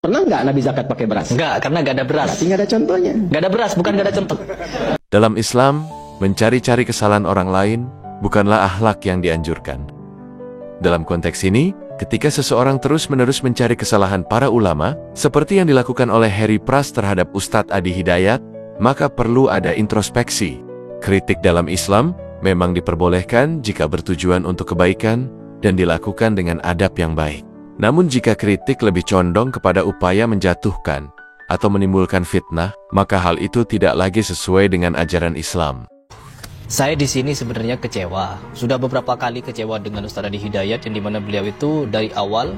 Pernah nggak Nabi zakat pakai beras? Enggak, karena nggak ada beras. Berarti nggak ada contohnya. Nggak ada beras, bukan nggak ada contoh. Dalam Islam, mencari-cari kesalahan orang lain bukanlah akhlak yang dianjurkan. Dalam konteks ini, ketika seseorang terus-menerus mencari kesalahan para ulama, seperti yang dilakukan oleh Harry Pras terhadap Ustadz Adi Hidayat, maka perlu ada introspeksi. Kritik dalam Islam memang diperbolehkan jika bertujuan untuk kebaikan dan dilakukan dengan adab yang baik. Namun jika kritik lebih condong kepada upaya menjatuhkan atau menimbulkan fitnah, maka hal itu tidak lagi sesuai dengan ajaran Islam. Saya di sini sebenarnya kecewa. Sudah beberapa kali kecewa dengan Ustadz Adi Hidayat, yang dimana beliau itu dari awal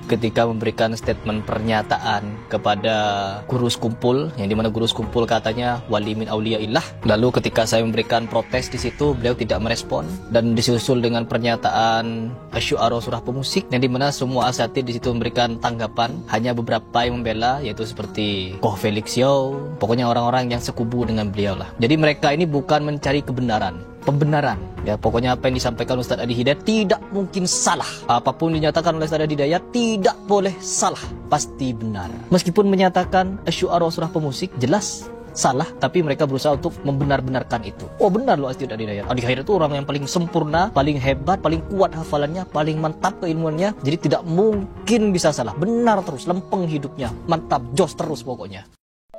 ketika memberikan statement pernyataan kepada guru sekumpul, yang dimana guru sekumpul katanya wali min auliyaillah. Lalu ketika saya memberikan protes di situ, beliau tidak merespon, dan disusul dengan pernyataan Asy-Syu'ara surah pemusik, yang dimana semua asatid di situ memberikan tanggapan, hanya beberapa yang membela, yaitu seperti Koh Felix Yao, pokoknya orang-orang yang sekubu dengan beliau lah. Jadi mereka ini bukan mencari kebenaran, pembenaran. Ya, pokoknya apa yang disampaikan Ustadz Adi Hidayat tidak mungkin salah. Apapun dinyatakan oleh Ustadz Adi Hidayat tidak boleh salah, pasti benar. Meskipun menyatakan Asy-Syu'ara surah pemusik jelas salah, tapi mereka berusaha untuk membenar-benarkan itu. Oh benar loh Ustadz Adi Hidayat. Adi Hidayat itu orang yang paling sempurna, paling hebat, paling kuat hafalannya, paling mantap keilmuannya. Jadi tidak mungkin bisa salah. Benar terus, lempeng hidupnya, mantap, jos terus pokoknya.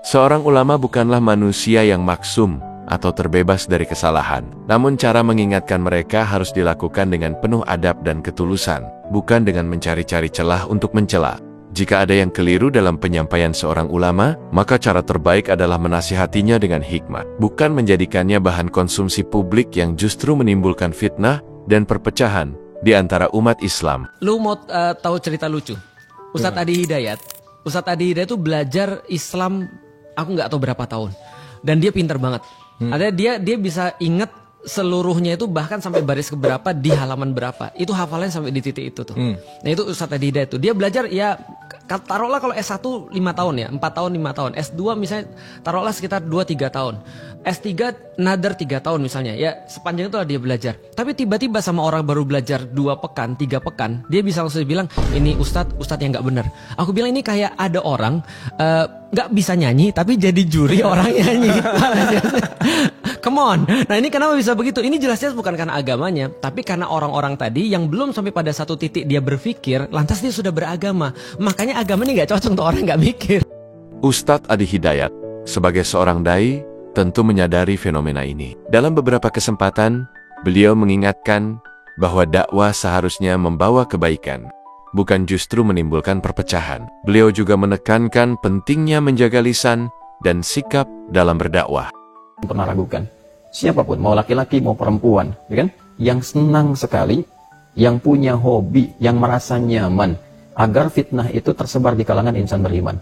Seorang ulama bukanlah manusia yang maksum atau terbebas dari kesalahan. Namun cara mengingatkan mereka harus dilakukan dengan penuh adab dan ketulusan, bukan dengan mencari-cari celah untuk mencela. Jika ada yang keliru dalam penyampaian seorang ulama, maka cara terbaik adalah menasihatinya dengan hikmat, bukan menjadikannya bahan konsumsi publik yang justru menimbulkan fitnah dan perpecahan di antara umat Islam. Lu mau tahu cerita lucu? Ustadz Adi Hidayat itu belajar Islam, aku nggak tahu berapa tahun, dan dia pintar banget. Ada dia bisa inget seluruhnya itu, bahkan sampai baris keberapa di halaman berapa. Itu hafalannya sampai di titik itu tuh. Nah itu Ustadz Adi Hidayat tuh. Dia belajar ya, taruhlah kalau S1 5 tahun ya, 4 tahun 5 tahun. S2 misalnya taruhlah sekitar 2-3 tahun. S3 another 3 tahun misalnya. Ya sepanjang itu lah dia belajar. Tapi tiba-tiba sama orang baru belajar 2 pekan, 3 pekan, dia bisa langsung bilang, ini Ustadz yang gak benar. Aku bilang ini kayak ada orang gak bisa nyanyi tapi jadi juri orang nyanyi. Come on. Nah ini kenapa bisa begitu? Ini jelasnya bukan karena agamanya, tapi karena orang-orang tadi yang belum sampai pada satu titik dia berpikir, lantas dia sudah beragama. Makanya agama ini gak cocok untuk orang gak mikir. Ustadz Adi Hidayat, sebagai seorang dai, tentu menyadari fenomena ini. Dalam beberapa kesempatan, beliau mengingatkan bahwa dakwah seharusnya membawa kebaikan, bukan justru menimbulkan perpecahan. Beliau juga menekankan pentingnya menjaga lisan dan sikap dalam berdakwah. Pernah ragukan siapapun, mau laki-laki mau perempuan, ya kan, yang senang sekali, yang punya hobi, yang merasa nyaman agar fitnah itu tersebar di kalangan insan beriman.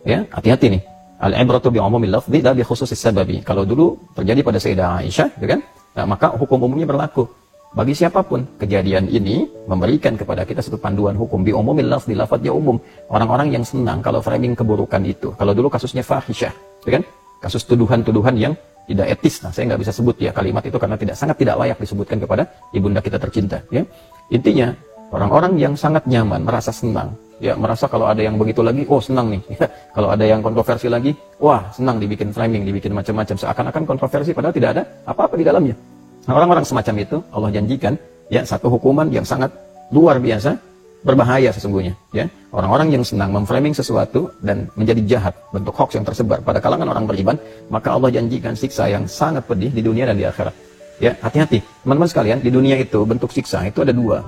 Ya, hati-hati nih. Al-ibratu bi'umumil lafzi la bi khususis sababi. Kalau dulu terjadi pada Sayyidah Aisyah, ya kan? Nah, maka hukum umumnya berlaku bagi siapapun. Kejadian ini memberikan kepada kita satu panduan hukum bi'umumil lafzi, lafadznya umum. Orang-orang yang senang kalau framing keburukan itu. Kalau dulu kasusnya fahisyah, ya kan? Kasus tuduhan-tuduhan yang tidak etis. Nah, saya nggak bisa sebut ya kalimat itu karena sangat tidak layak disebutkan kepada ibunda kita tercinta. Ya, intinya orang-orang yang sangat nyaman, merasa senang, ya merasa kalau ada yang begitu lagi, oh senang nih. Ya, kalau ada yang kontroversi lagi, wah senang dibikin framing, dibikin macam-macam. Seakan-akan kontroversi padahal tidak ada apa-apa di dalamnya. Nah, orang-orang semacam itu Allah janjikan ya satu hukuman yang sangat luar biasa, berbahaya sesungguhnya. Ya, orang-orang yang senang memframing sesuatu dan menjadi jahat, bentuk hoax yang tersebar pada kalangan orang beriman, maka Allah janjikan siksa yang sangat pedih di dunia dan di akhirat. Ya, hati-hati teman-teman sekalian. Di dunia itu bentuk siksa itu ada dua.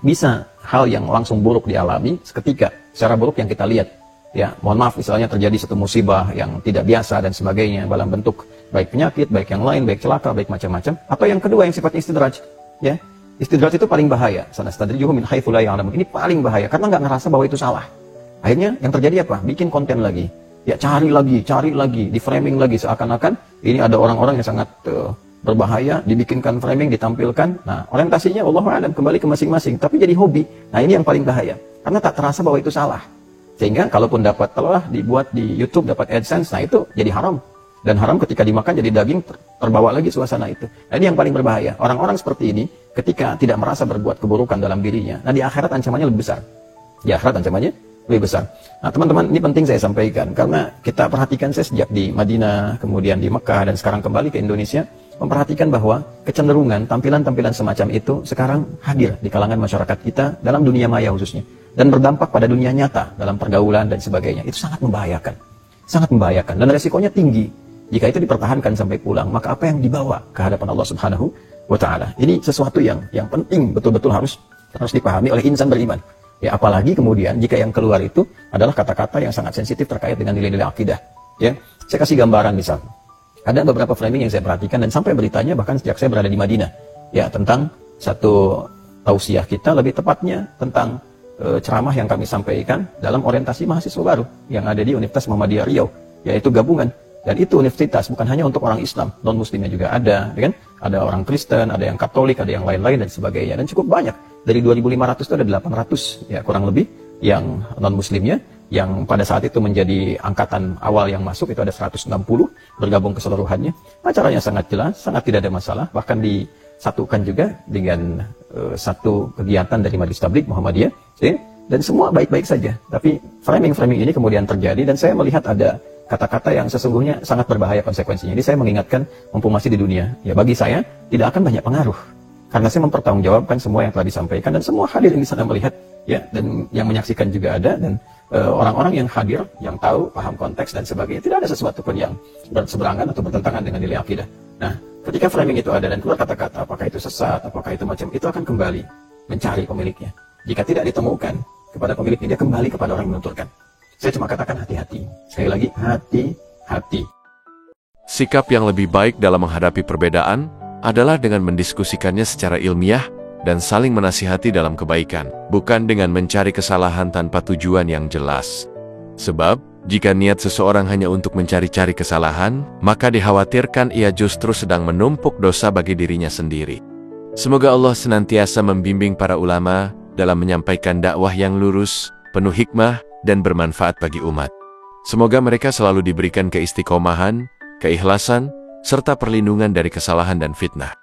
Bisa hal yang langsung buruk dialami seketika, secara buruk yang kita lihat. Ya, mohon maaf misalnya terjadi satu musibah yang tidak biasa dan sebagainya dalam bentuk baik penyakit, baik yang lain, baik celaka, baik macam-macam. Atau yang kedua yang sifatnya istidraj. Ya, istidraj itu paling bahaya. Sanastadrijuhum min haitsu la ya'lamun. Ini paling bahaya karena nggak ngerasa bahwa itu salah. Akhirnya yang terjadi apa? Bikin konten lagi. Ya, cari lagi, di framing lagi seakan-akan ini ada orang-orang yang sangat berbahaya, dibikinkan framing, ditampilkan. Nah, orientasinya wallahu a'lam kembali ke masing-masing, tapi jadi hobi. Nah, ini yang paling bahaya karena tak terasa bahwa itu salah. Sehingga kalaupun dapat telah dibuat di YouTube dapat AdSense, nah itu jadi haram. Dan haram ketika dimakan jadi daging, terbawa lagi suasana itu. Nah, ini yang paling berbahaya. Orang-orang seperti ini ketika tidak merasa berbuat keburukan dalam dirinya, nah di akhirat ancamannya lebih besar. Di akhirat ancamannya lebih besar. Nah teman-teman, ini penting saya sampaikan, karena kita perhatikan, saya sejak di Madinah, kemudian di Mekah, dan sekarang kembali ke Indonesia, memperhatikan bahwa kecenderungan tampilan-tampilan semacam itu sekarang hadir di kalangan masyarakat kita dalam dunia maya khususnya, dan berdampak pada dunia nyata dalam pergaulan dan sebagainya. Itu sangat membahayakan, dan resikonya tinggi. Jika itu dipertahankan sampai pulang, maka apa yang dibawa ke hadapan Allah Subhanahu wa Ta'ala? Ini sesuatu yang penting, betul-betul harus dipahami oleh insan beriman. Ya, apalagi kemudian jika yang keluar itu adalah kata-kata yang sangat sensitif terkait dengan nilai-nilai akidah. Ya, saya kasih gambaran misal. Ada beberapa framing yang saya perhatikan, dan sampai beritanya bahkan sejak saya berada di Madinah. Ya, tentang satu tausiah kita, lebih tepatnya tentang ceramah yang kami sampaikan dalam orientasi mahasiswa baru yang ada di Universitas Muhammadiyah Riau, yaitu gabungan. Dan itu universitas bukan hanya untuk orang Islam, non-muslimnya juga ada, ya kan? Ada orang Kristen, ada yang Katolik, ada yang lain-lain dan sebagainya. Dan cukup banyak. Dari 2.500 itu ada 800 ya kurang lebih yang non-muslimnya, yang pada saat itu menjadi angkatan awal yang masuk itu ada 160 bergabung keseluruhannya. Acaranya sangat jelas, sangat tidak ada masalah, bahkan disatukan juga dengan satu kegiatan dari Majelis Tabligh Muhammadiyah, ya? Dan semua baik-baik saja. Tapi framing-framing ini kemudian terjadi, dan saya melihat ada kata-kata yang sesungguhnya sangat berbahaya konsekuensinya. Jadi saya mengingatkan, mumpung masih di dunia, ya bagi saya tidak akan banyak pengaruh, karena saya mempertanggungjawabkan semua yang telah disampaikan, dan semua hadir yang di sana melihat, ya, dan yang menyaksikan juga ada, dan orang-orang yang hadir, yang tahu, paham konteks dan sebagainya. Tidak ada sesuatu pun yang berseberangan atau bertentangan dengan nilai akidah. Nah, ketika framing itu ada dan keluar kata-kata, apakah itu sesat, apakah itu macam, itu akan kembali mencari pemiliknya. Jika tidak ditemukan kepada pemiliknya, dia kembali kepada orang yang menuturkan. Saya cuma katakan hati-hati. Sekali lagi, hati-hati. Sikap yang lebih baik dalam menghadapi perbedaan adalah dengan mendiskusikannya secara ilmiah dan saling menasihati dalam kebaikan, bukan dengan mencari kesalahan tanpa tujuan yang jelas. Sebab, jika niat seseorang hanya untuk mencari-cari kesalahan, maka dikhawatirkan ia justru sedang menumpuk dosa bagi dirinya sendiri. Semoga Allah senantiasa membimbing para ulama dalam menyampaikan dakwah yang lurus, penuh hikmah, dan bermanfaat bagi umat. Semoga mereka selalu diberikan keistiqomahan, keikhlasan, serta perlindungan dari kesalahan dan fitnah.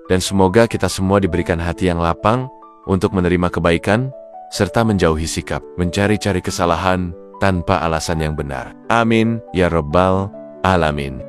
Dan semoga kita semua diberikan hati yang lapang untuk menerima kebaikan, serta menjauhi sikap mencari-cari kesalahan tanpa alasan yang benar. Amin, ya Rabbal Alamin.